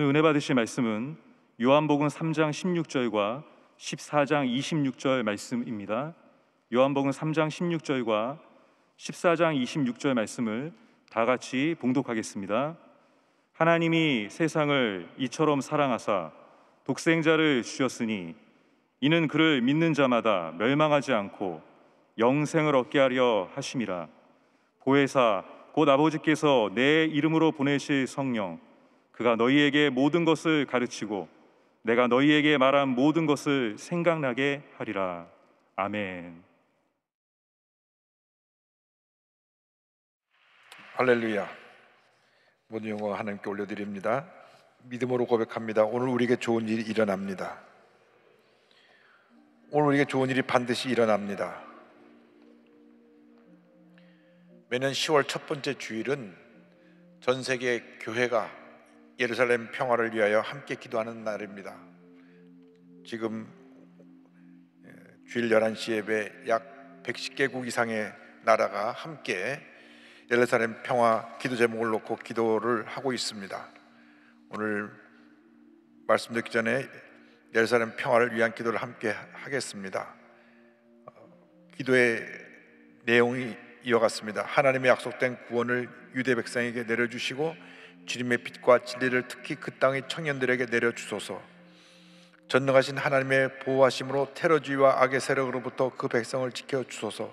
오늘 은혜 받으실 말씀은 요한복음 3장 16절과 14장 26절 말씀입니다. 요한복음 3장 16절과 14장 26절 말씀을 다 같이 봉독하겠습니다. 하나님이 세상을 이처럼 사랑하사 독생자를 주셨으니 이는 그를 믿는 자마다 멸망하지 않고 영생을 얻게 하려 하심이라. 보혜사 곧 아버지께서 내 이름으로 보내실 성령, 그가 너희에게 모든 것을 가르치고 내가 너희에게 말한 모든 것을 생각나게 하리라. 아멘. 할렐루야. 모든 영광 하나님께 올려드립니다. 믿음으로 고백합니다. 오늘 우리에게 좋은 일이 일어납니다. 오늘 우리에게 좋은 일이 반드시 일어납니다. 매년 10월 첫 번째 주일은 전 세계 교회가 예루살렘 평화를 위하여 함께 기도하는 날입니다. 지금 주일 11시 예배 약 110개국 이상의 나라가 함께 예루살렘 평화 기도 제목을 놓고 기도를 하고 있습니다. 오늘 말씀 듣기 전에 예루살렘 평화를 위한 기도를 함께 하겠습니다. 기도의 내용이 이어갔습니다. 하나님의 약속된 구원을 유대 백성에게 내려주시고 주님의 빛과 진리를 특히 그 땅의 청년들에게 내려주소서. 전능하신 하나님의 보호하심으로 테러주의와 악의 세력으로부터 그 백성을 지켜주소서.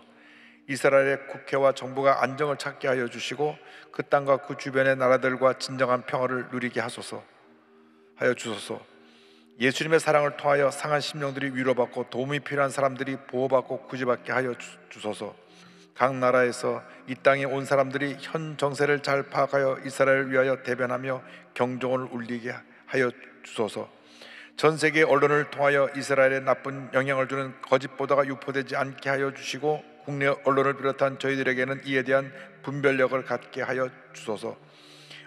이스라엘의 국회와 정부가 안정을 찾게 하여 주시고 그 땅과 그 주변의 나라들과 진정한 평화를 누리게 하여 주소서. 예수님의 사랑을 통하여 상한 심령들이 위로받고 도움이 필요한 사람들이 보호받고 구제받게 하여 주소서. 각 나라에서 이 땅에 온 사람들이 현 정세를 잘 파악하여 이스라엘을 위하여 대변하며 경종을 울리게 하여 주소서. 전 세계 언론을 통하여 이스라엘에 나쁜 영향을 주는 거짓 보도가 유포되지 않게 하여 주시고 국내 언론을 비롯한 저희들에게는 이에 대한 분별력을 갖게 하여 주소서.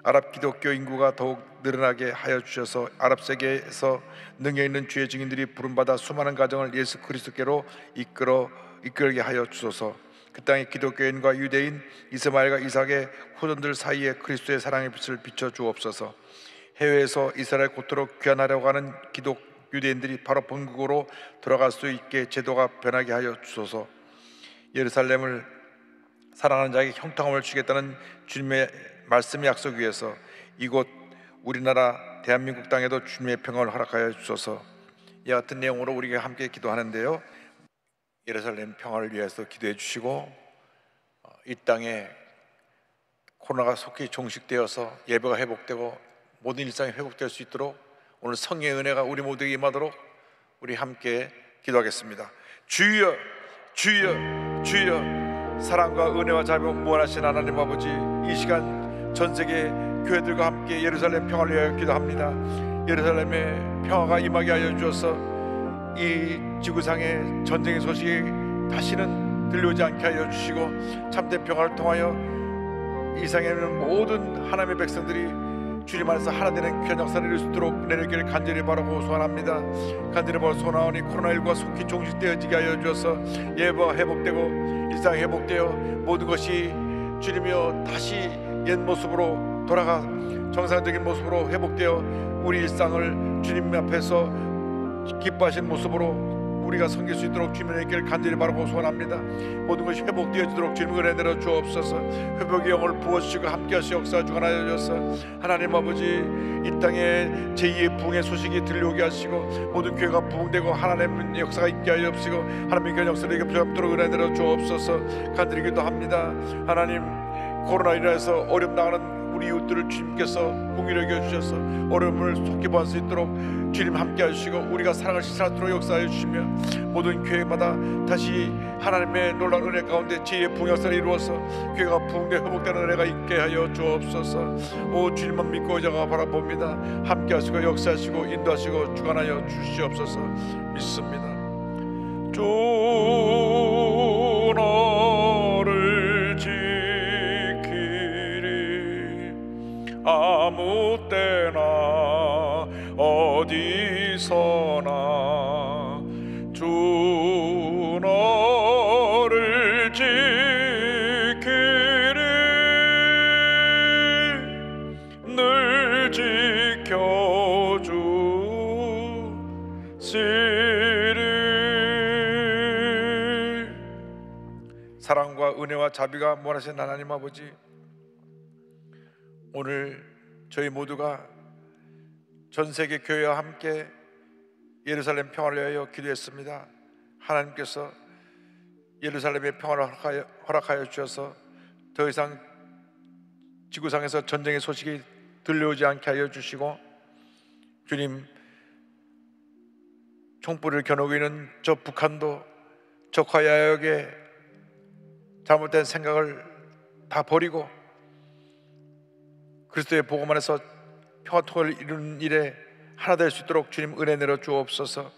아랍 기독교 인구가 더욱 늘어나게 하여 주셔서 아랍 세계에서 능력 있는 주의 증인들이 부름받아 수많은 가정을 예수 그리스도께로 이끌게 하여 주소서. 그 땅의 기독교인과 유대인, 이스마엘과 이삭의 후손들 사이에 그리스도의 사랑의 빛을 비춰 주옵소서. 해외에서 이스라엘 고토로 귀환하려고 하는 기독 유대인들이 바로 본국으로 돌아갈 수 있게 제도가 변하게 하여 주소서. 예루살렘을 사랑하는 자에게 형통함을 주겠다는 주님의 말씀의 약속 위에서 이곳 우리나라 대한민국 땅에도 주님의 평화를 허락하여 주소서. 이와 같은 내용으로 우리가 함께 기도하는데요, 예루살렘 평화를 위해서 기도해 주시고 이 땅에 코로나가 속히 종식되어서 예배가 회복되고 모든 일상이 회복될 수 있도록 오늘 성령의 은혜가 우리 모두에게 임하도록 우리 함께 기도하겠습니다. 주여, 주여, 주여. 사랑과 은혜와 자비와 무한하신 하나님 아버지, 이 시간 전 세계 교회들과 함께 예루살렘 평화를 위하여 기도합니다. 예루살렘의 평화가 임하게 하여 주셔서 이 지구상의 전쟁의 소식이 다시는 들려오지 않게 하여 주시고 참된 평화를 통하여 이 세상에 있는 모든 하나님의 백성들이 주님 안에서 하나 되는 귀한 역사를 이룰 수 있도록 내려기를 간절히 바라고 소원합니다. 간절히 바라고 소원하오니 코로나19가 속히 종식되어지게 하여 주셔서 예배가 회복되고 일상이 회복되어 모든 것이 주님이여 다시 옛 모습으로 돌아가 정상적인 모습으로 회복되어 우리 일상을 주님 앞에서 기뻐하신 모습으로 우리가 섬길 수 있도록 주님의 길을 간절히 바라고 소원합니다. 모든 것이 회복되어지도록 주님의 은혜 내려 주옵소서. 회복의 영을 부어주시고 함께하시 역사 주관하여 주셔서 하나님 아버지, 이 땅에 제2의 부흥의 소식이 들려오게 하시고 모든 교회가 부흥되고 하나님의 역사가 있게 하여 주시고 하나님의 귀한 역사를 이끌도록 은혜 내려 주옵소서. 간절히 기도합니다. 하나님, 코로나로 인해서 어려움 당하는 우리 이웃들을 주님께서 공의를 여겨주셔서 어려움을 속히 보할 수 있도록 주님 함께 하시고 우리가 사랑을 실천하도록 역사하여 주시며 모든 교회마다 다시 하나님의 놀라운 은혜 가운데 제2의 부흥역사를 이루어서 교회가 부흥되어 회복되는 은혜가 있게 하여 주옵소서. 오 주님만 믿고 의자가 바라봅니다. 함께 하시고 역사하시고 인도하시고 주관하여 주시옵소서. 믿습니다. 주 너를 아무 때나 어디서나 주 너를 지키리 늘 지켜 사랑과 은혜와 자비가 무한하신 하나님 아버지, 오늘 저희 모두가 전 세계 교회와 함께 예루살렘 평화를 위하여 기도했습니다. 하나님께서 예루살렘의 평화를 허락하여 주셔서 더 이상 지구상에서 전쟁의 소식이 들려오지 않게 하여 주시고, 주님, 총불을 겨누고 있는 저 북한도 적화 야역의 잘못된 생각을 다 버리고 그리스도의 복음 안에서 평화통일을 이루는 일에 하나 될 수 있도록 주님 은혜 내려 주옵소서.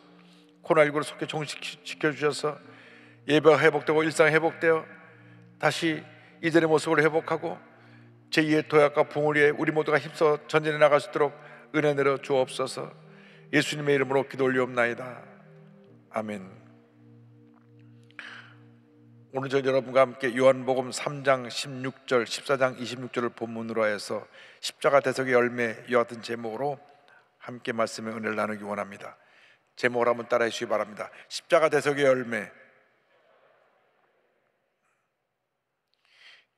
코로나19를 속히 종식시켜 주셔서 예배가 회복되고 일상 회복되어 다시 이전의 모습을 회복하고 제2의 도약과 부흥을 위해 우리 모두가 힘써 전진해 나갈 수 있도록 은혜 내려 주옵소서. 예수님의 이름으로 기도 올리옵나이다. 아멘. 오늘 저희 여러분과 함께 요한복음 3장 16절, 14장 26절을 본문으로 해서 십자가 대속의 열매, 이와 같은 제목으로 함께 말씀의 은혜를 나누기 원합니다. 제목을 한번 따라해 주시기 바랍니다. 십자가 대속의 열매.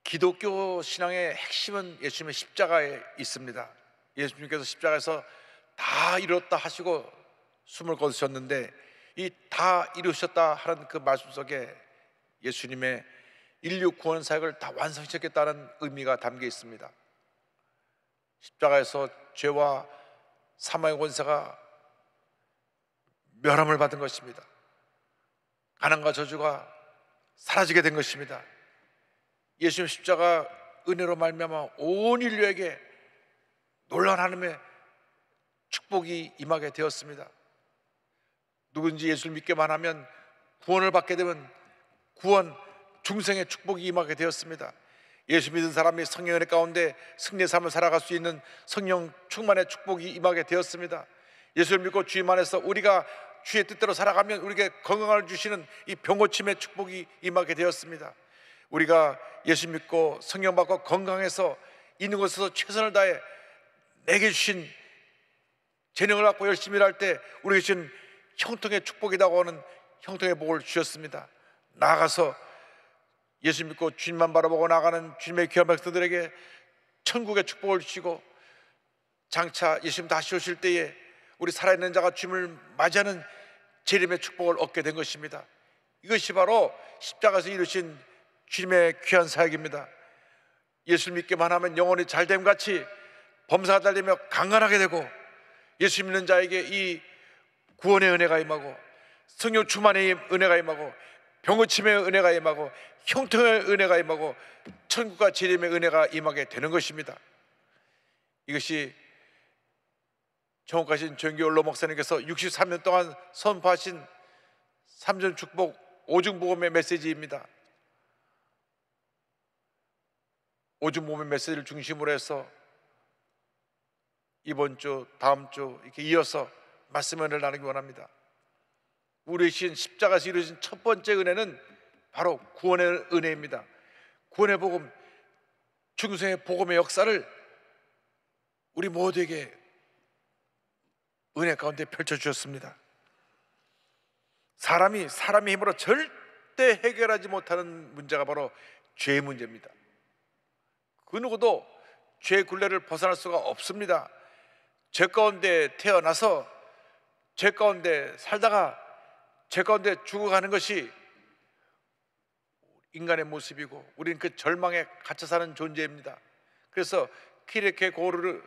기독교 신앙의 핵심은 예수님의 십자가에 있습니다. 예수님께서 십자가에서 다 이뤘다 하시고 숨을 거두셨는데, 이 다 이루셨다 하는 그 말씀 속에 예수님의 인류 구원 사역을 다 완성시켰다는 의미가 담겨 있습니다. 십자가에서 죄와 사망의 권세가 멸함을 받은 것입니다. 가난과 저주가 사라지게 된 것입니다. 예수님 십자가 은혜로 말미암아 온 인류에게 놀라운 하나님의 축복이 임하게 되었습니다. 누군지 예수를 믿기만 하면 구원을 받게 되면 구원, 중생의 축복이 임하게 되었습니다. 예수 믿은 사람이 성령 은혜 가운데 승리의 삶을 살아갈 수 있는 성령 충만의 축복이 임하게 되었습니다. 예수를 믿고 주님 안에서 우리가 주의 뜻대로 살아가면 우리에게 건강을 주시는 이 병고침의 축복이 임하게 되었습니다. 우리가 예수 믿고 성령 받고 건강해서 있는 곳에서 최선을 다해 내게 주신 재능을 갖고 열심히 일할 때 우리에게 주신 형통의 축복이라고 하는 형통의 복을 주셨습니다. 나아가서 예수 믿고 주님만 바라보고 나가는 주님의 귀한 백성들에게 천국의 축복을 주시고, 장차 예수님 다시 오실 때에 우리 살아있는 자가 주님을 맞이하는 재림의 축복을 얻게 된 것입니다. 이것이 바로 십자가에서 이루신 주님의 귀한 사역입니다. 예수 믿기만 하면 영혼이 잘됨같이 범사가 잘되며 강건하게 되고, 예수 믿는 자에게 이 구원의 은혜가 임하고 성령 충만의 은혜가 임하고 병고침의 은혜가 임하고 형통의 은혜가 임하고 천국과 재림의 은혜가 임하게 되는 것입니다. 이것이 정옥하신 정규 목사님께서 63년 동안 선포하신 삼전 축복 오중복음의 메시지입니다. 오중복음의 메시지를 중심으로 해서 이번 주, 다음 주 이렇게 이어서 말씀의 은혜를 나누기 원합니다. 우리 신 십자가에서 이루어진 첫 번째 은혜는 바로 구원의 은혜입니다. 구원의 복음, 중생의 복음의 역사를 우리 모두에게 은혜 가운데 펼쳐주셨습니다. 사람의 힘으로 절대 해결하지 못하는 문제가 바로 죄의 문제입니다. 그 누구도 죄의 굴레를 벗어날 수가 없습니다. 죄 가운데 태어나서 죄 가운데 살다가 죄 가운데 죽어가는 것이 인간의 모습이고, 우리는 그 절망에 갇혀 사는 존재입니다. 그래서 키르케고르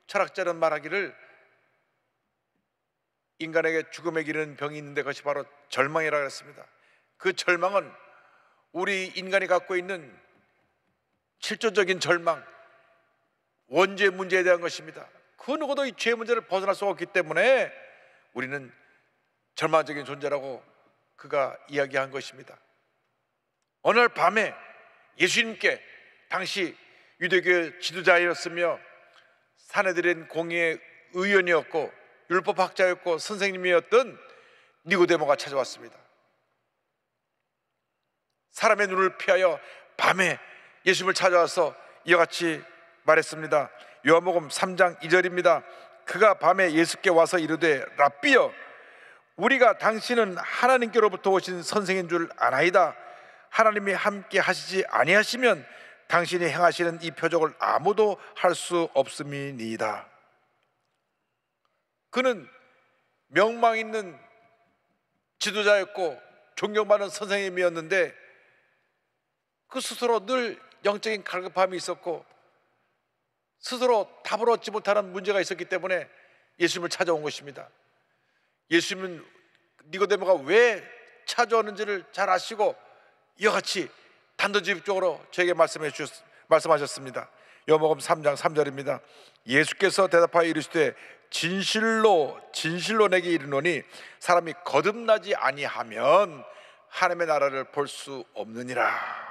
철학자는 말하기를, 인간에게 죽음에 이르는 병이 있는데 그것이 바로 절망이라고 했습니다. 그 절망은 우리 인간이 갖고 있는 실존적인 절망, 원죄 문제에 대한 것입니다. 그 누구도 이 죄의 문제를 벗어날 수가 없기 때문에 우리는 절망적인 존재라고 그가 이야기한 것입니다. 어느 날 밤에 예수님께, 당시 유대교 지도자였으며 사내들인 공의의 의원이었고 율법학자였고 선생님이었던 니고데모가 찾아왔습니다. 사람의 눈을 피하여 밤에 예수님을 찾아와서 이와 같이 말했습니다. 요한복음 3장 2절입니다. 그가 밤에 예수께 와서 이르되, 랍비여, 우리가 당신은 하나님께로부터 오신 선생인 줄 아나이다. 하나님이 함께 하시지 아니하시면 당신이 행하시는 이 표적을 아무도 할 수 없음이니이다. 그는 명망 있는 지도자였고 존경받는 선생님이었는데 그 스스로 늘 영적인 갈급함이 있었고 스스로 답을 얻지 못하는 문제가 있었기 때문에 예수님을 찾아온 것입니다. 예수님은 니고데모가 왜 찾아오는지를 잘 아시고 이와 같이 단도직입적으로 저에게 말씀하셨습니다. 요한복음 3장 3절입니다. 예수께서 대답하여 이르시되 진실로 진실로 내게 이르노니 사람이 거듭나지 아니하면 하나님의 나라를 볼 수 없느니라.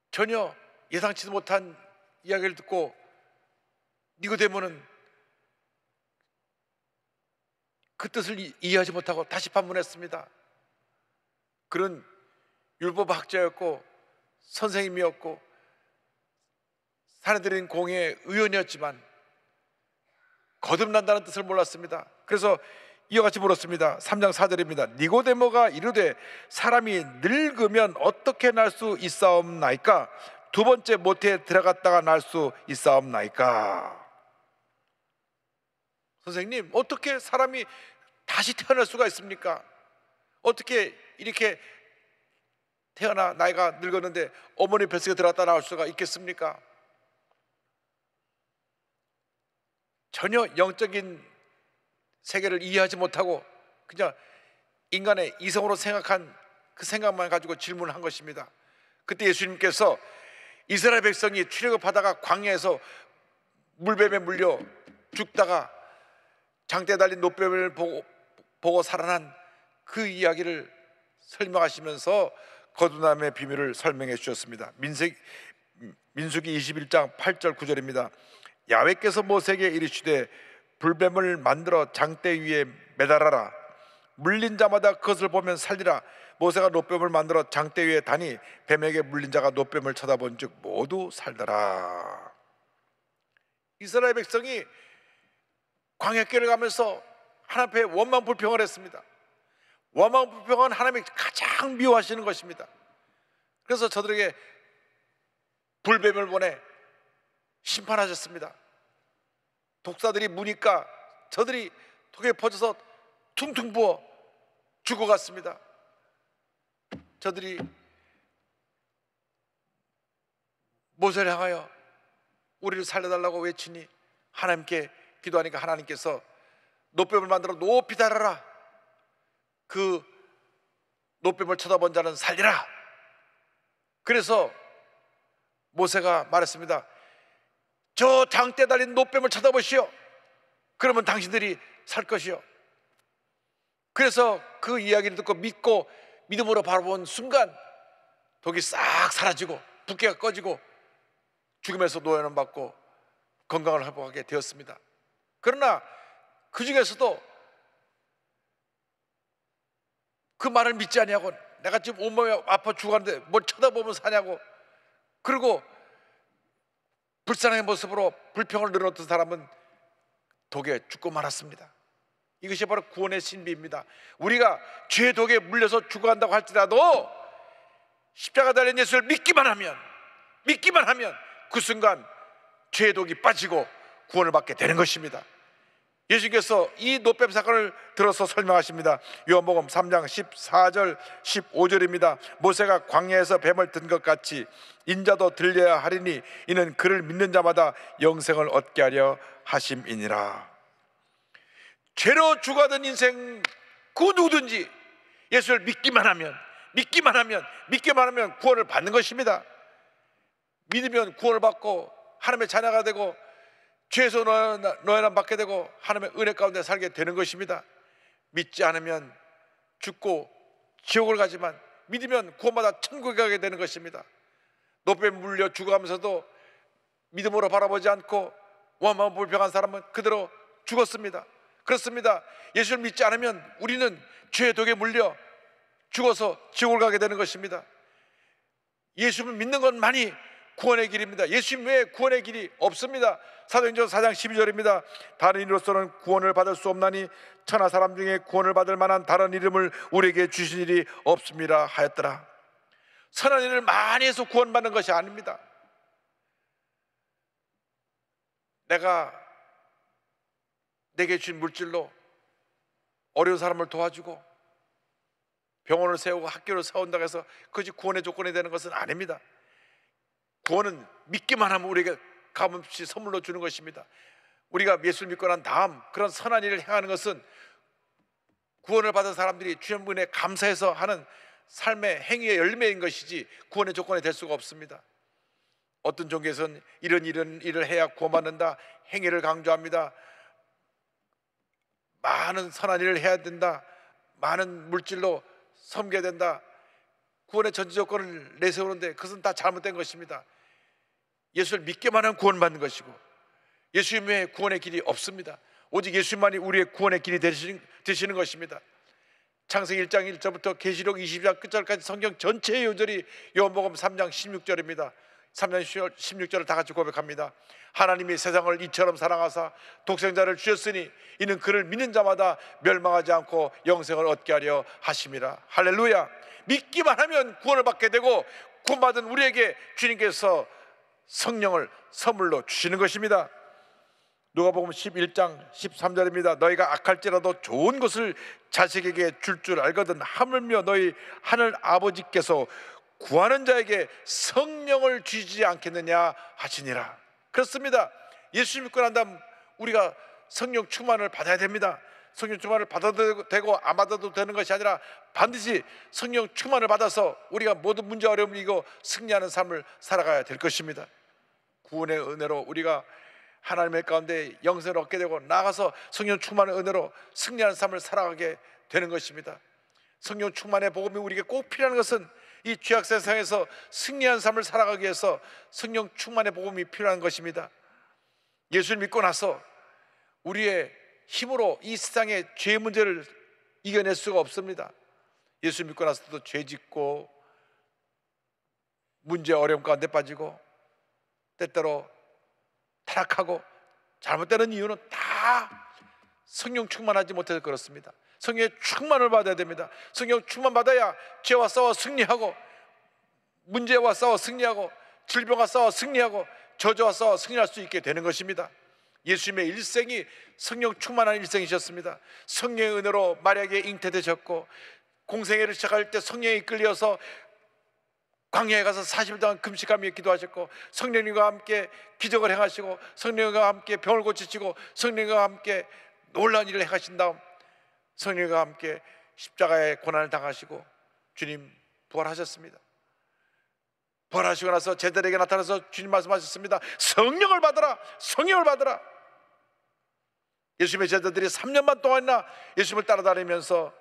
전혀 예상치도 못한 이야기를 듣고 니고데모는 그 뜻을 이해하지 못하고 다시 반문했습니다. 그는 율법학자였고 선생님이었고 사내들인 공회의 의원이었지만 거듭난다는 뜻을 몰랐습니다. 그래서 이와 같이 물었습니다. 3장 4절입니다. 니고데모가 이르되 사람이 늙으면 어떻게 날 수 있사옵나이까? 두 번째 모태에 들어갔다가 날 수 있사옵나이까? 선생님, 어떻게 사람이 다시 태어날 수가 있습니까? 어떻게 이렇게 태어나 나이가 늙었는데 어머니 뱃속에 들어갔다 나올 수가 있겠습니까? 전혀 영적인 세계를 이해하지 못하고 그냥 인간의 이성으로 생각한 그 생각만 가지고 질문을 한 것입니다. 그때 예수님께서 이스라엘 백성이 출애굽하다가 광야에서 물뱀에 물려 죽다가 장대에 달린 노뱀을 보고 살아난 그 이야기를 설명하시면서 거듭남의 비밀을 설명해 주셨습니다. 민수기 21장 8절 9절입니다. 야훼께서 모세에게 이르시되 불뱀을 만들어 장대 위에 매달아라. 물린 자마다 그것을 보면 살리라. 모세가 노뱀을 만들어 장대 위에 다니 뱀에게 물린 자가 노뱀을 쳐다본 즉 모두 살더라. 이스라엘 백성이 광야길을 가면서 하나님 앞에 원망불평을 했습니다. 원망불평은 하나님이 가장 미워하시는 것입니다. 그래서 저들에게 불뱀을 보내 심판하셨습니다. 독사들이 무니까 저들이 독에 퍼져서 퉁퉁 부어 죽어갔습니다. 저들이 모세를 향하여 우리를 살려달라고 외치니 하나님께 기도하니까 하나님께서 노뱀을 만들어 높이 달아라. 그 노뱀을 쳐다본 자는 살리라. 그래서 모세가 말했습니다. 저 장대 달린 노뱀을 쳐다보시오. 그러면 당신들이 살 것이요. 그래서 그 이야기를 듣고 믿고 믿음으로 바라본 순간 독이 싹 사라지고 붓기가 꺼지고 죽음에서 노연을 받고 건강을 회복하게 되었습니다. 그러나 그 중에서도 그 말을 믿지 아니하고 내가 지금 온몸이 아파 죽었는데 뭘 쳐다보면 사냐고, 그리고 불쌍한 모습으로 불평을 늘어놓던 사람은 독에 죽고 말았습니다. 이것이 바로 구원의 신비입니다. 우리가 죄의 독에 물려서 죽어간다고 할지라도 십자가 달린 예수를 믿기만 하면 그 순간 죄의 독이 빠지고 구원을 받게 되는 것입니다. 예수님께서 이 노뱀 사건을 들어서 설명하십니다. 요한복음 3장 14절 15절입니다. 모세가 광야에서 뱀을 든 것 같이 인자도 들려야 하리니 이는 그를 믿는 자마다 영생을 얻게 하려 하심이니라. 죄로 죽어가던 인생 그 누구든지 예수를 믿기만 하면 구원을 받는 것입니다. 믿으면 구원을 받고 하나님의 자녀가 되고 죄에서 노예남 받게 되고 하나님의 은혜 가운데 살게 되는 것입니다. 믿지 않으면 죽고 지옥을 가지만 믿으면 구원받아 천국에 가게 되는 것입니다. 노뱀 물려 죽어가면서도 믿음으로 바라보지 않고 원망불평한 사람은 그대로 죽었습니다. 그렇습니다. 예수를 믿지 않으면 우리는 죄의 독에 물려 죽어서 지옥을 가게 되는 것입니다. 예수를 믿는 것만이 구원의 길입니다. 예수님 외에 구원의 길이 없습니다. 사도행전 4장 12절입니다. 다른 이로서는 구원을 받을 수 없나니 천하 사람 중에 구원을 받을 만한 다른 이름을 우리에게 주신 일이 없습니다 하였더라. 선한 일을 많이 해서 구원받는 것이 아닙니다. 내게 주신 물질로 어려운 사람을 도와주고 병원을 세우고 학교를 세운다고 해서 그것이 구원의 조건이 되는 것은 아닙니다. 구원은 믿기만 하면 우리에게 값없이 선물로 주는 것입니다. 우리가 예수를 믿고 난 다음 그런 선한 일을 행하는 것은 구원을 받은 사람들이 주님 은혜에 감사해서 하는 삶의 행위의 열매인 것이지 구원의 조건이 될 수가 없습니다. 어떤 종교에서는 이런 일을 해야 구원받는다, 행위를 강조합니다. 많은 선한 일을 해야 된다, 많은 물질로 섬겨야 된다, 구원의 전제 조건을 내세우는데 그것은 다 잘못된 것입니다. 예수를 믿기만 하면 구원받는 것이고 예수님 외에 구원의 길이 없습니다. 오직 예수님만이 우리의 구원의 길이 되시는 것입니다. 창세기 1장 1절부터 계시록 22장 끝절까지 성경 전체의 요절이 요한복음 3장 16절입니다. 3장 16절을 다 같이 고백합니다. 하나님이 세상을 이처럼 사랑하사 독생자를 주셨으니 이는 그를 믿는 자마다 멸망하지 않고 영생을 얻게 하려 하심이라. 할렐루야. 믿기만 하면 구원을 받게 되고 구원받은 우리에게 주님께서 성령을 선물로 주시는 것입니다. 누가복음 11장 13절입니다. 너희가 악할지라도 좋은 것을 자식에게 줄 알거든 하물며 너희 하늘 아버지께서 구하는 자에게 성령을 주시지 않겠느냐 하시니라. 그렇습니다. 예수 믿고 난 다음 우리가 성령 충만을 받아야 됩니다. 성령 충만을 받아도 되고 안 받아도 되는 것이 아니라 반드시 성령 충만을 받아서 우리가 모든 문제 어려움을 이기고 승리하는 삶을 살아가야 될 것입니다. 구원의 은혜로 우리가 하나님의 가운데 영생을 얻게 되고 나아가서 성령 충만의 은혜로 승리하는 삶을 살아가게 되는 것입니다. 성령 충만의 복음이 우리에게 꼭 필요한 것은 이 죄악 세상에서 승리한 삶을 살아가기 위해서 성령 충만의 복음이 필요한 것입니다. 예수를 믿고 나서 우리의 힘으로 이 세상의 죄 문제를 이겨낼 수가 없습니다. 예수 믿고 나서도 죄 짓고 문제 어려움 가운데 빠지고 때때로 타락하고 잘못되는 이유는 다 성령 충만하지 못해서 그렇습니다. 성령의 충만을 받아야 됩니다. 성령 충만 받아야 죄와 싸워 승리하고 문제와 싸워 승리하고 질병과 싸워 승리하고 저주와 싸워 승리할 수 있게 되는 것입니다. 예수님의 일생이 성령 충만한 일생이셨습니다. 성령의 은혜로 마리아에게 잉태되셨고 공생애를 시작할 때 성령에 이끌려서 광야에 가서 40일 동안 금식하며 기도하셨고 성령님과 함께 기적을 행하시고 성령님과 함께 병을 고치시고 성령님과 함께 놀라운 일을 행하신 다음 성령님과 함께 십자가의 고난을 당하시고 주님 부활하셨습니다. 부활하시고 나서 제자들에게 나타나서 주님 말씀하셨습니다. 성령을 받아라, 성령을 받아라. 예수님의 제자들이 3년만 동안이나 예수님을 따라다니면서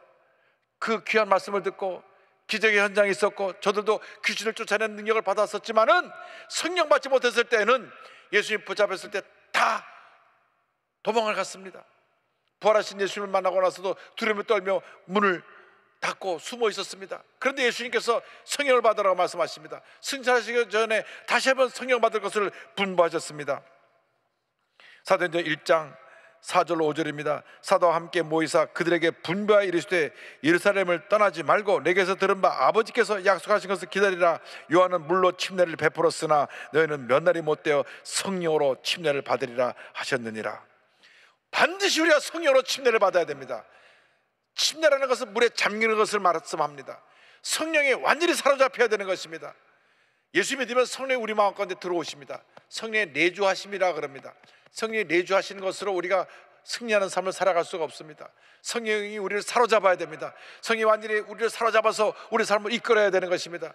그 귀한 말씀을 듣고 기적의 현장이 있었고 저들도 귀신을 쫓아내는 능력을 받았었지만은 성령 받지 못했을 때는 예수님 붙잡혔을 때 다 도망을 갔습니다. 부활하신 예수님을 만나고 나서도 두려움에 떨며 문을 닫고 숨어 있었습니다. 그런데 예수님께서 성령을 받으라고 말씀하십니다. 승천하시기 전에 다시 한번 성령 받을 것을 분부하셨습니다. 사도행전 1장 4절로 5절입니다. 사도와 함께 모이사 그들에게 분부하여 이르시되 예루살렘을 떠나지 말고 내게서 들은 바 아버지께서 약속하신 것을 기다리라. 요한은 물로 침례를 베풀었으나 너희는 몇 날이 못되어 성령으로 침례를 받으리라 하셨느니라. 반드시 우리가 성령으로 침례를 받아야 됩니다. 침례라는 것은 물에 잠기는 것을 말씀합니다. 성령에 완전히 사로잡혀야 되는 것입니다. 예수 믿으면 성령이 우리 마음 가운데 들어오십니다. 성령의 내주하심이라 그럽니다. 성령이 내주하시는 것으로 우리가 승리하는 삶을 살아갈 수가 없습니다. 성령이 우리를 사로잡아야 됩니다. 성령이 완전히 우리를 사로잡아서 우리 삶을 이끌어야 되는 것입니다.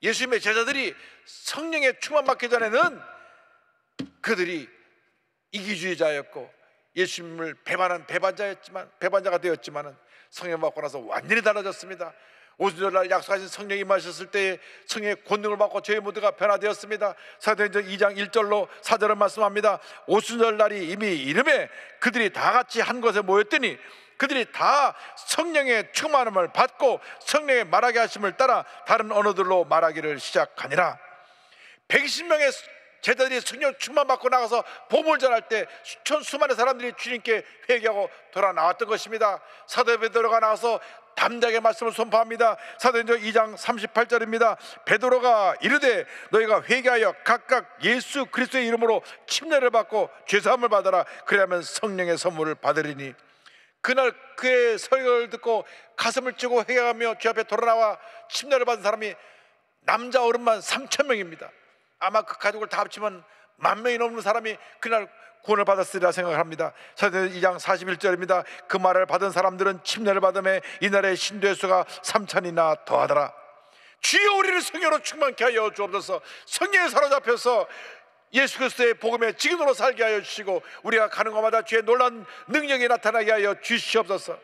예수님의 제자들이 성령에 충만받기 전에는 그들이 이기주의자였고 예수님을 배반한 배반자가 되었지만은 성령 받고 나서 완전히 달라졌습니다. 오순절날 약속하신 성령이 임하셨을 때에 성령의 권능을 받고 저희 모두가 변화되었습니다. 사도행전 2장 1절로 4절을 말씀합니다. 오순절날이 이미 이름에 그들이 다 같이 한 곳에 모였더니 그들이 다 성령의 충만함을 받고 성령의 말하게 하심을 따라 다른 언어들로 말하기를 시작하니라. 120명의 제자들이 성령 충만 받고 나가서 복음을 전할 때 수많은 사람들이 주님께 회개하고 돌아 나왔던 것입니다. 사도 베드로가 나와서 담대하게 말씀을 선포합니다. 사도행전 2장 38절입니다. 베드로가 이르되 너희가 회개하여 각각 예수 그리스도의 이름으로 침례를 받고 죄사함을 받아라. 그래야만 성령의 선물을 받으리니. 그날 그의 설교를 듣고 가슴을 찌고 회개하며 주 앞에 돌아나와 침례를 받은 사람이 남자 어른만 3,000명입니다. 아마 그 가족을 다 합치면 10,000명이 넘는 사람이 그날 구원을 받았으리라 생각을 합니다. 사도행전 2장 41절입니다. 그 말을 받은 사람들은 침례를 받음에 이날의 신도의 수가 3,000이나 더하더라. 주여 우리를 성령으로 충만케 하여 주옵소서. 성령에 사로잡혀서 예수 그리스도의 복음의 증인으로 살게 하여 주시고 우리가 가는 곳마다 주의 놀라운 능력이 나타나게 하여 주시옵소서.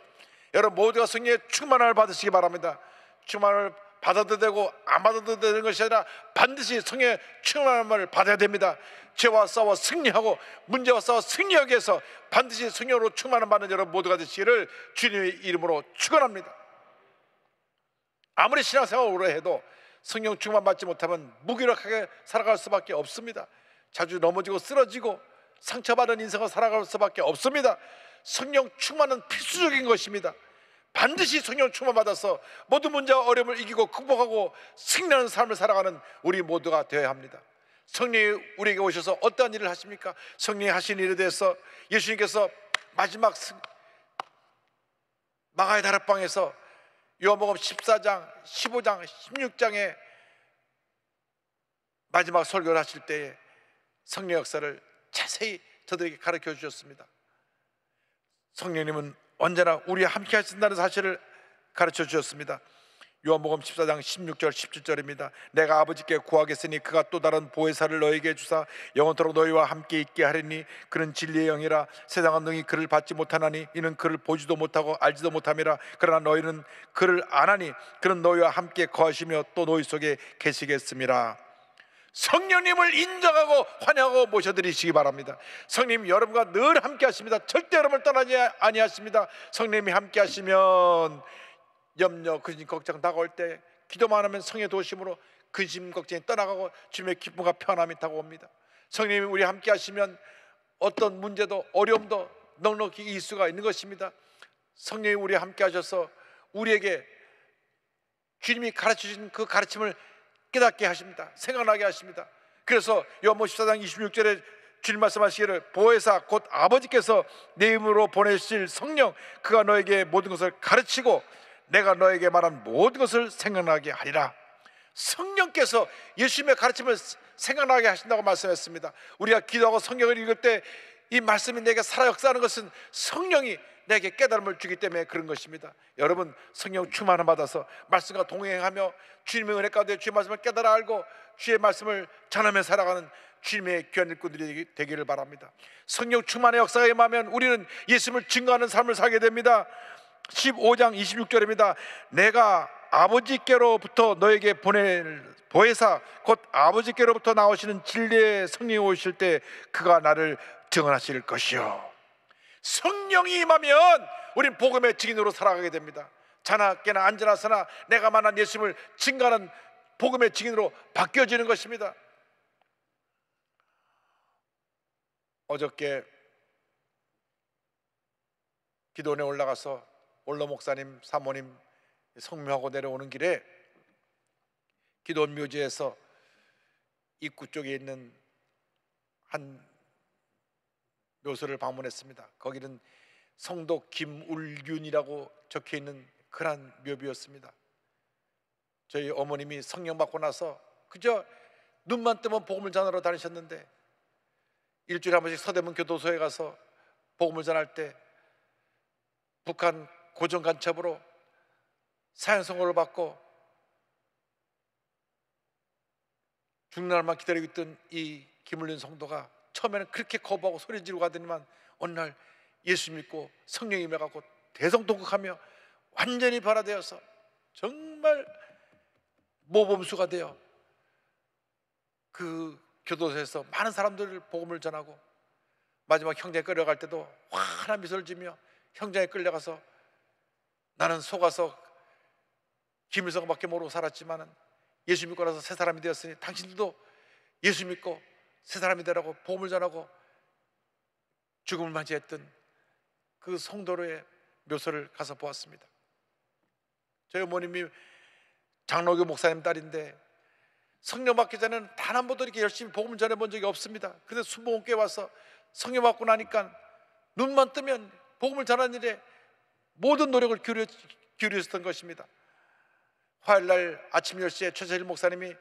여러분 모두가 성령의 충만함을 받으시기 바랍니다. 충만을 받아도 되고 안 받아도 되는 것이 아니라 반드시 성령의 충만함을 받아야 됩니다. 죄와 싸워 승리하고 문제와 싸워 승리하기 위해서 반드시 성령으로 충만함 받는 여러분 모두가 되시기를 주님의 이름으로 축원합니다. 아무리 신앙생활을 오래 해도 성령 충만 받지 못하면 무기력하게 살아갈 수밖에 없습니다. 자주 넘어지고 쓰러지고 상처받은 인생을 살아갈 수밖에 없습니다. 성령 충만은 필수적인 것입니다. 반드시 성령 충만 받아서 모든 문제와 어려움을 이기고 극복하고 승리하는 삶을 살아가는 우리 모두가 되어야 합니다. 성령이 우리에게 오셔서 어떠한 일을 하십니까? 성령이 하신 일에 대해서 예수님께서 마지막 마가의 다락방에서 요한복음 14장, 15장, 16장에 마지막 설교를 하실 때에 성령 역사를 자세히 저들에게 가르쳐 주셨습니다. 성령님은 언제나 우리와 함께 하신다는 사실을 가르쳐 주셨습니다. 요한복음 14장 16절 17절입니다. 내가 아버지께 구하겠으니 그가 또 다른 보혜사를 너에게 주사 영원토록 너희와 함께 있게 하리니 그는 진리의 영이라. 세상은 능히 그를 받지 못하나니 이는 그를 보지도 못하고 알지도 못함이라. 그러나 너희는 그를 아나니 그는 너희와 함께 거하시며 또 너희 속에 계시겠음이라. 성령님을 인정하고 환영하고 모셔드리시기 바랍니다. 성령님 여러분과 늘 함께 하십니다. 절대 여러분을 떠나지 아니하십니다. 성령님이 함께 하시면 염려, 근심, 걱정 다가올 때 기도만 하면 성의 도심으로 근심, 걱정이 떠나가고 주님의 기쁨과 편함이 다가옵니다. 성령님이 우리 함께 하시면 어떤 문제도 어려움도 넉넉히 이길 수가 있는 것입니다. 성령이 우리 함께 하셔서 우리에게 주님이 가르쳐주신 그 가르침을 깨닫게 하십니다. 생각나게 하십니다. 그래서 요한복음 14장 26절에 주님 말씀하시기를 보혜사 곧 아버지께서 내 이름으로 보내실 성령 그가 너에게 모든 것을 가르치고 내가 너에게 말한 모든 것을 생각나게 하리라. 성령께서 예수님의 가르침을 생각나게 하신다고 말씀했습니다. 우리가 기도하고 성경을 읽을 때 이 말씀이 내게 살아 역사하는 것은 성령이 내게 깨달음을 주기 때문에 그런 것입니다. 여러분 성령 충만을 받아서 말씀과 동행하며 주님의 은혜 가운데 주의 말씀을 깨달아 알고 주의 말씀을 전하며 살아가는 주님의 귀한 일꾼들이 되기를 바랍니다. 성령 충만의 역사가 임하면 우리는 예수님을 증거하는 삶을 살게 됩니다. 15장 26절입니다. 내가 아버지께로부터 너에게 보낼 보혜사 곧 아버지께로부터 나오시는 진리의 성령이 오실 때 그가 나를 증언하실 것이요. 성령이 임하면 우린 복음의 증인으로 살아가게 됩니다. 자나 깨나 앉으나 서나 내가 만난 예수님을 증거하는 복음의 증인으로 바뀌어지는 것입니다. 어저께 기도원에 올라가서 원로 목사님, 사모님 성묘하고 내려오는 길에 기도원 묘지에서 입구 쪽에 있는 한 묘소를 방문했습니다. 거기는 성도 김울균이라고 적혀있는 그런 묘비였습니다. 저희 어머님이 성령 받고 나서 그저 눈만 뜨면 복음을 전하러 다니셨는데 일주일에 한 번씩 서대문 교도소에 가서 복음을 전할 때 북한 고정 간첩으로 사형 선고를 받고 죽는 날만 기다리고 있던 이 김울륜 성도가 처음에는 그렇게 거부하고 소리 지르고 하더니만 어느 날 예수 믿고 성령이 임해갖고 대성통곡하며 완전히 변화되어서 정말 모범수가 되어 그 교도소에서 많은 사람들 복음을 전하고 마지막 형제에 끌려갈 때도 환한 미소를 지며 형제에 끌려가서 나는 속아서 김일성밖에 모르고 살았지만은 예수 믿고 나서 새 사람이 되었으니 당신들도 예수 믿고 새 사람이 되라고 복음을 전하고 죽음을 맞이했던 그 성도로의 묘소를 가서 보았습니다. 저희 어머님이 장로교 목사님 딸인데 성령 받기 전에는 단 한 번도 이렇게 열심히 복음을 전해본 적이 없습니다. 근데 순복음교회 와서 성령 받고 나니까 눈만 뜨면 복음을 전하는 일에 모든 노력을 기울였던 것입니다. 화요일날 아침 10시에 최세일 목사님이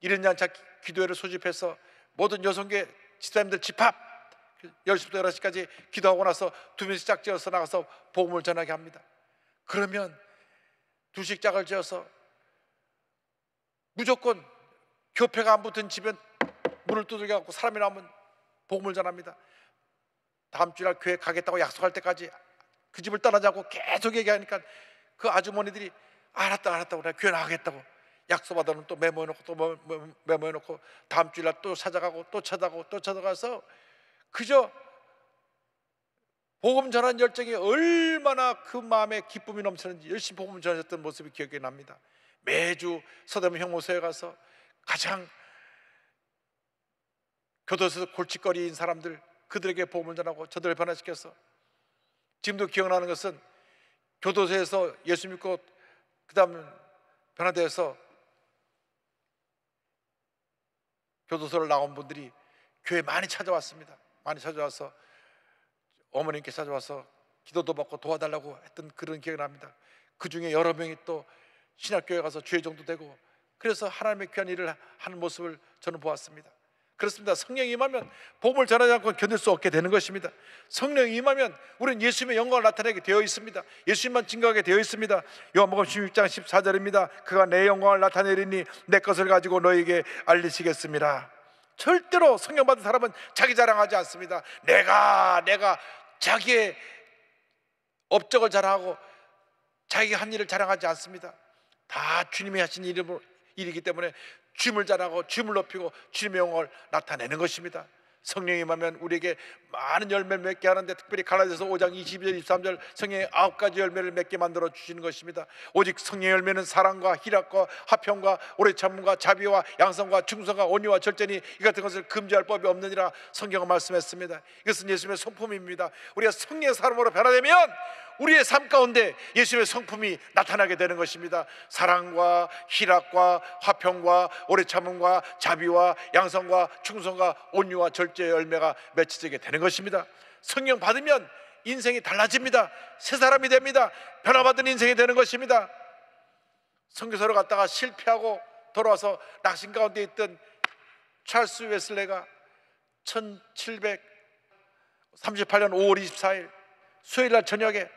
1년 연차 기도회를 소집해서 모든 여성계 집사님들 집합 10시부터 11시까지 기도하고 나서 2명씩 짝 지어서 나가서 복음을 전하게 합니다. 그러면 2씩 짝을 지어서 무조건 교패가 안 붙은 집에 문을 두들겨 갖고 사람이 나오면 복음을 전합니다. 다음 주날 교회 가겠다고 약속할 때까지 그 집을 떠나지 않고 계속 얘기하니까 그 아주머니들이 알았다고 내가 교회 나가겠다고 약속 받아놓으면 또 메모해놓고 또 메모해놓고 다음 주일날 또 찾아가고 또 찾아가서 그저 복음 전하는 열정이 얼마나 그 마음에 기쁨이 넘치는지 열심히 복음 전하셨던 모습이 기억이 납니다. 매주 서대문 형무소에 가서 가장 교도소에서 골칫거리인 사람들 그들에게 복음을 전하고 저들을 변화시켜서 지금도 기억나는 것은 교도소에서 예수 믿고 그 다음 변화되어서 교도소를 나온 분들이 교회 많이 찾아왔습니다. 많이 찾아와서 어머님께 찾아와서 기도도 받고 도와달라고 했던 그런 기억이 납니다. 그 중에 여러 명이 또 신학교에 가서 주회종도 되고 그래서 하나님의 귀한 일을 하는 모습을 저는 보았습니다. 그렇습니다. 성령이 임하면 복음을 전하지 않고 견딜 수 없게 되는 것입니다. 성령이 임하면 우리는 예수님의 영광을 나타내게 되어 있습니다. 예수님만 증거하게 되어 있습니다. 요한복음 16장 14절입니다. 그가 내 영광을 나타내리니 내 것을 가지고 너에게 알리시겠습니다. 절대로 성령 받은 사람은 자기 자랑하지 않습니다. 내가 자기의 업적을 자랑하고 자기가 한 일을 자랑하지 않습니다. 다 주님이 하신 일이기 때문에 주님을 자랑하고 주님을 높이고 주님의 영광을 나타내는 것입니다. 성령이 임하면 우리에게 많은 열매를 맺게 하는데 특별히 갈라디아서 5장 22절 23절 성령의 9가지 열매를 맺게 만들어 주시는 것입니다. 오직 성령의 열매는 사랑과 희락과 화평과 오래 참음과 자비와 양성과 충성과 온유와 절제니 이 같은 것을 금지할 법이 없느니라 성경은 말씀했습니다. 이것은 예수님의 성품입니다. 우리가 성령의 사람으로 변화되면 우리의 삶 가운데 예수님의 성품이 나타나게 되는 것입니다. 사랑과 희락과 화평과 오래 참음과 자비와 양성과 충성과 온유와 절제의 열매가 맺혀지게 되는 것입니다. 성령 받으면 인생이 달라집니다. 새 사람이 됩니다. 변화받은 인생이 되는 것입니다. 선교사로 갔다가 실패하고 돌아와서 낙심 가운데 있던 찰스 웨슬레가 1738년 5월 24일 수요일날 저녁에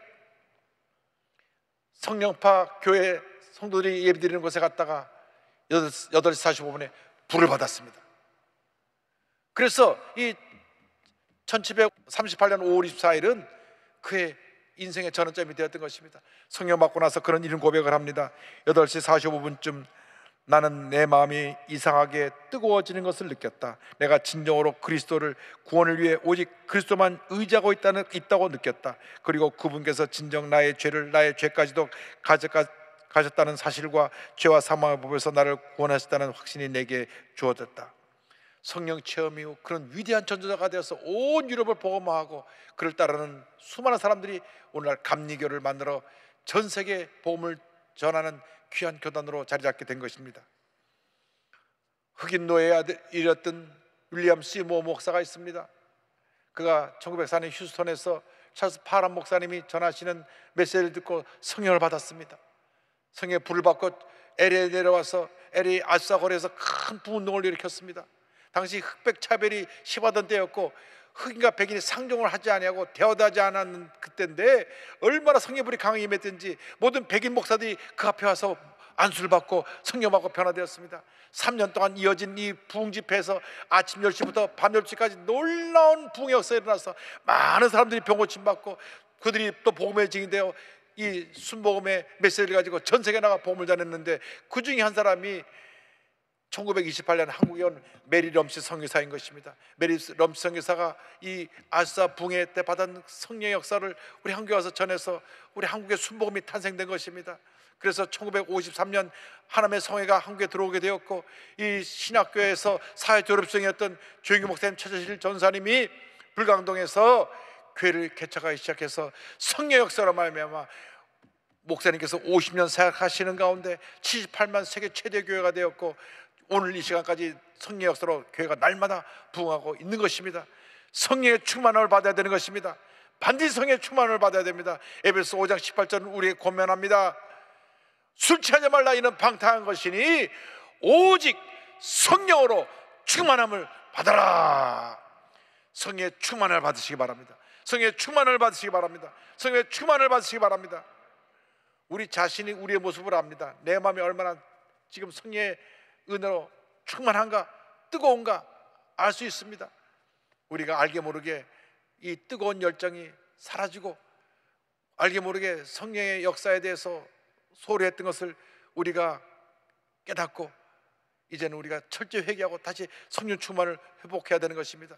성령파 교회 성도들이 예배드리는 곳에 갔다가 8시 45분에 불을 받았습니다. 그래서 이 1738년 5월 24일은 그의 인생의 전환점이 되었던 것입니다. 성령 받고 나서 그런 이런 고백을 합니다. 8시 45분쯤 나는 내 마음이 이상하게 뜨거워지는 것을 느꼈다. 내가 진정으로 그리스도를 구원을 위해 오직 그리스도만 의지하고 있다고 느꼈다. 그리고 그분께서 진정 나의 죄를 나의 죄까지도 가졌다는 사실과 죄와 사망의 법에서 나를 구원하셨다는 확신이 내게 주어졌다. 성령 체험 이후 그런 위대한 전도자가 되어서 온 유럽을 복음화하고 그를 따르는 수많은 사람들이 오늘날 감리교를 만들어 전 세계 복음을 전하는 귀한 교단으로 자리 잡게 된 것입니다. 흑인 노예에 이르렀던 윌리엄 시모 목사가 있습니다. 그가 1904년 휴스턴에서 찰스 파람 목사님이 전하시는 메시지를 듣고 성령을 받았습니다. 성령의 불을 받고 LA에 내려와서 LA 아수사거리에서 큰 부운동을 일으켰습니다. 당시 흑백 차별이 심하던 때였고 흑인과 백인이 상종을 하지 아니하고 대화하지 않았는 그때인데 얼마나 성령의 불이 강하게 임했든지 모든 백인 목사들이 그 앞에 와서 안수를 받고 성령 받고 변화되었습니다. 3년 동안 이어진 이 부흥 집회에서 아침 10시부터 밤 10시까지 놀라운 부흥의 역사가 일어나서 많은 사람들이 병고침 받고 그들이 또 복음의 증인되어 이 순복음의 메시지를 가지고 전 세계에 나가 복음을 전했는데 그 중에 한 사람이 1928년 한국에 온 메리 럼시 선교사인 것입니다. 메리 럼시 선교사가 이 아수사 붕해 때 받은 성령의 역사를 우리 한국에 와서 전해서 우리 한국의 순복음이 탄생된 것입니다. 그래서 1953년 하나님의 성회가 한국에 들어오게 되었고, 이 신학교에서 사회 졸업생이었던 조영규 목사님, 최재실 전사님이 불광동에서 교회를 개척하기 시작해서 성령 역사로 말미암아 목사님께서 50년 사역하시는 가운데 78만 세계 최대 교회가 되었고, 오늘 이 시간까지 성령 역사로 교회가 날마다 부흥하고 있는 것입니다. 성령의 충만함을 받아야 되는 것입니다. 반드시 성령의 충만함을 받아야 됩니다. 에베소 5장 18절은 우리에게 권면합니다. 술 취하지 말라, 이는 방탕한 것이니 오직 성령으로 충만함을 받아라. 성령의 충만을 받으시기 바랍니다. 성령의 충만을 받으시기 바랍니다. 성령의 충만을 받으시기 바랍니다. 우리 자신이 우리의 모습을 압니다. 내 마음이 얼마나 지금 성령의 은혜로 충만한가, 뜨거운가 알 수 있습니다. 우리가 알게 모르게 이 뜨거운 열정이 사라지고, 알게 모르게 성령의 역사에 대해서 소홀했던 것을 우리가 깨닫고, 이제는 우리가 철저히 회개하고 다시 성령 충만을 회복해야 되는 것입니다.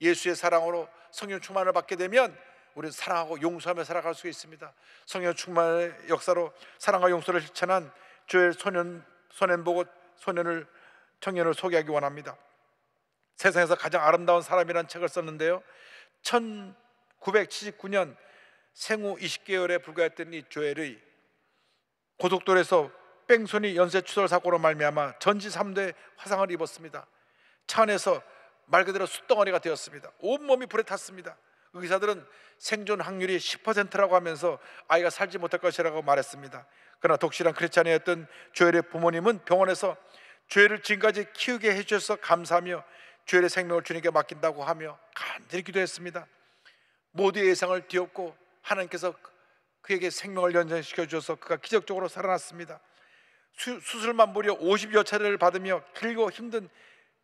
예수의 사랑으로 성령 충만을 받게 되면 우리는 사랑하고 용서하며 살아갈 수 있습니다. 성령 충만의 역사로 사랑과 용서를 실천한 조엘 청년을 소개하기 원합니다. 세상에서 가장 아름다운 사람이라는 책을 썼는데요, 1979년 생후 20개월에 불과했던 이 조엘의 고속도로에서 뺑소니 연쇄 추돌 사고로 말미암아 전지 3대 화상을 입었습니다. 차 안에서 말 그대로 숯덩어리가 되었습니다. 온몸이 불에 탔습니다. 의사들은 생존 확률이 10%라고 하면서 아이가 살지 못할 것이라고 말했습니다. 그러나 독실한 크리스찬이었던 조엘의 부모님은 병원에서 조엘을 지금까지 키우게 해주셔서 감사하며 조엘의 생명을 주님께 맡긴다고 하며 간절히 기도했습니다. 모두의 예상을 뒤엎고 하나님께서 그에게 생명을 연장시켜 주셔서 그가 기적적으로 살아났습니다. 수술만 무려 50여 차례를 받으며 길고 힘든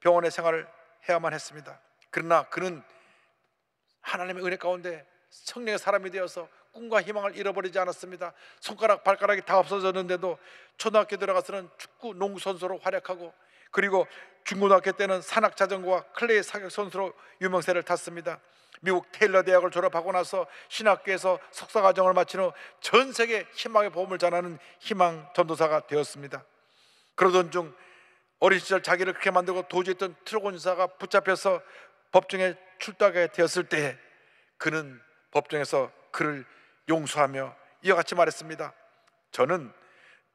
병원의 생활을 해야만 했습니다. 그러나 그는 하나님의 은혜 가운데 성령의 사람이 되어서 꿈과 희망을 잃어버리지 않았습니다. 손가락 발가락이 다 없어졌는데도 초등학교 들어가서는 축구 농구 선수로 활약하고, 그리고 중고등학교 때는 산악 자전거와 클레이 사격 선수로 유명세를 탔습니다. 미국 테일러 대학을 졸업하고 나서 신학교에서 석사과정을 마친 후 전 세계 희망의 복음을 전하는 희망 전도사가 되었습니다. 그러던 중 어린 시절 자기를 그렇게 만들고 도주했던 트럭 운전사가 붙잡혀서 법정에 출두하게 되었을 때 그는 법정에서 그를 용서하며 이와 같이 말했습니다. 저는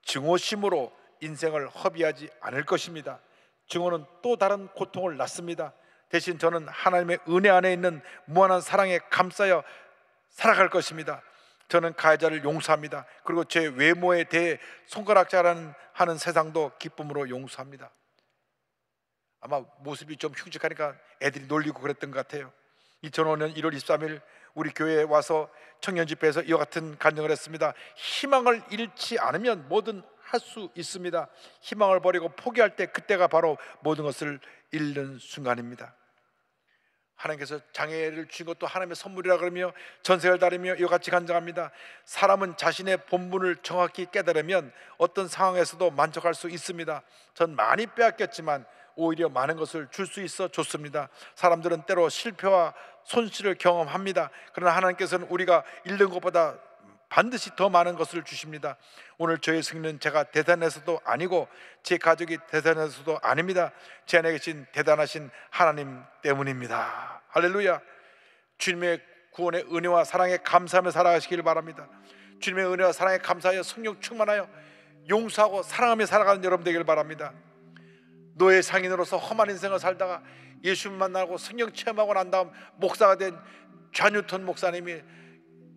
증오심으로 인생을 허비하지 않을 것입니다. 증오는 또 다른 고통을 낳습니다. 대신 저는 하나님의 은혜 안에 있는 무한한 사랑에 감싸여 살아갈 것입니다. 저는 가해자를 용서합니다. 그리고 제 외모에 대해 손가락질하는 세상도 기쁨으로 용서합니다. 아마 모습이 좀 흉측하니까 애들이 놀리고 그랬던 것 같아요. 2005년 1월 23일 우리 교회에 와서 청년 집회에서 이와 같은 간증을 했습니다. 희망을 잃지 않으면 뭐든 할 수 있습니다. 희망을 버리고 포기할 때 그때가 바로 모든 것을 잃는 순간입니다. 하나님께서 장애를 주신 것도 하나님의 선물이라 그러며 전세를 다루며 이와 같이 간증합니다. 사람은 자신의 본분을 정확히 깨달으면 어떤 상황에서도 만족할 수 있습니다. 전 많이 빼앗겼지만 오히려 많은 것을 줄 수 있어 좋습니다. 사람들은 때로 실패와 손실을 경험합니다. 그러나 하나님께서는 우리가 잃는 것보다 반드시 더 많은 것을 주십니다. 오늘 저의 승리는 제가 대단해서도 아니고 제 가족이 대단해서도 아닙니다. 제 안에 계신 대단하신 하나님 때문입니다. 할렐루야. 주님의 구원의 은혜와 사랑에 감사하며 살아가시길 바랍니다. 주님의 은혜와 사랑에 감사하여 성령 충만하여 용서하고 사랑하며 살아가는 여러분 되길 바랍니다. 노예 상인으로서 험한 인생을 살다가 예수 만나고 성령 체험하고 난 다음 목사가 된 존 뉴턴 목사님이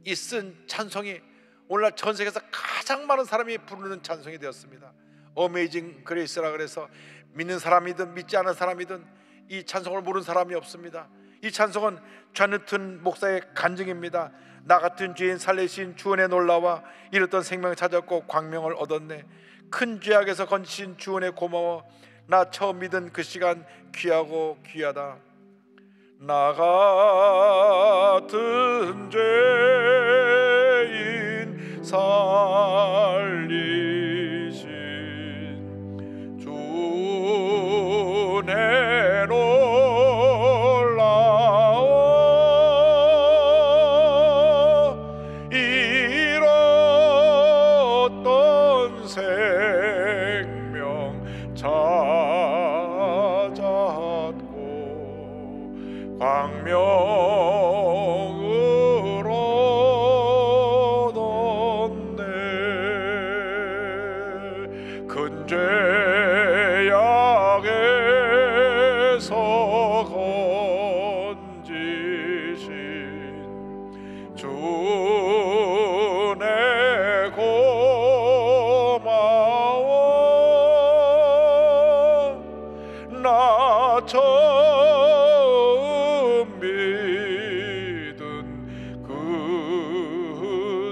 이 쓴 찬송이 오늘날 전 세계에서 가장 많은 사람이 부르는 찬송이 되었습니다. 어메이징 그레이스라 그래서 믿는 사람이든 믿지 않은 사람이든 이 찬송을 모르는 사람이 없습니다. 이 찬송은 존 뉴턴 목사의 간증입니다. 나 같은 죄인 살리신 주은의 놀라와 잃었던 생명을 찾았고 광명을 얻었네. 큰 죄악에서 건지신 주은의 고마워. 나 처음 믿은 그 시간 귀하고 귀하다. 나 같은 죄인 살리신 주의 놀라워 잃었던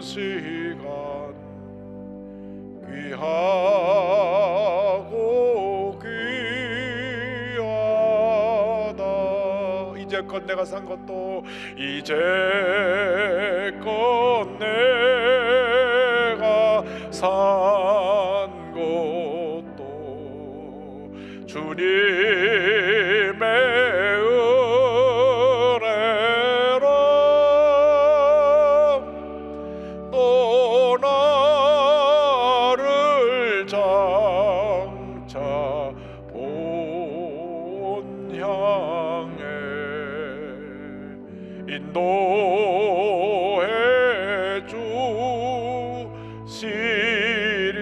시간 귀하고 귀하다. 이제껏 내가 산 것도 이제껏 내가 산 것도 주님의 은혜라. 또 나를 장차 본 향해 인도해 주시리.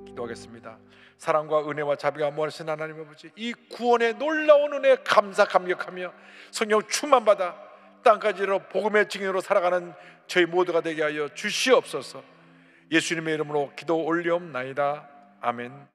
기도하겠습니다. 사랑과 은혜와 자비가 무한하신 하나님 아버지, 이 구원의 놀라운 은혜에 감사감격하며 성령 충만 받아 땅까지로 복음의 증인으로 살아가는 저희 모두가 되게 하여 주시옵소서. 예수님의 이름으로 기도 올리옵나이다. 아멘.